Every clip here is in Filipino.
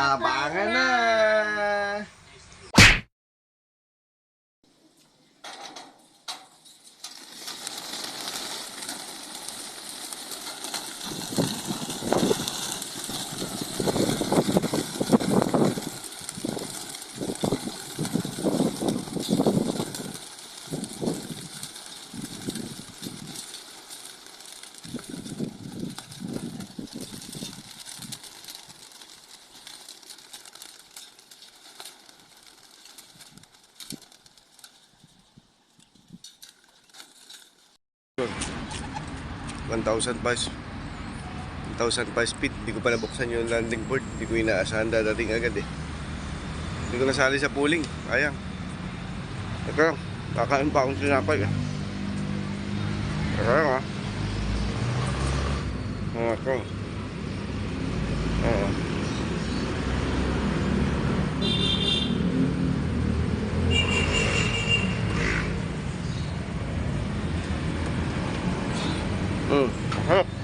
Abangan na! $1,005 feet. Hindi ko pa nabuksan yung landing board. Hindi ko inaasahan dadating agad eh. Hindi ko nasali sa pooling. Ayang. Ito, kakain pa akong sinapay eh. Ayang ah. Ito. Oo.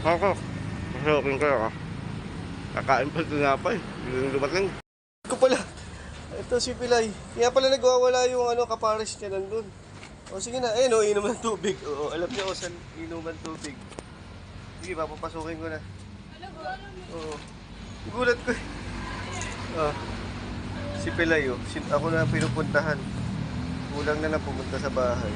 Masarap. Masarapin kayo ah. Kakain pa tinapay. Yung dumating. Ko pala. Ito si Pilay. Kaya pala nagwawala yung kapares niya nandun. O sige na. Ayun o, inom ng tubig. Oo, alam niya o saan inuman tubig. Sige, papapasukin ko na. Oo. Gulat ko eh. Si Pilay o. Ako na pinupuntahan. Kulang na lang pumunta sa bahay.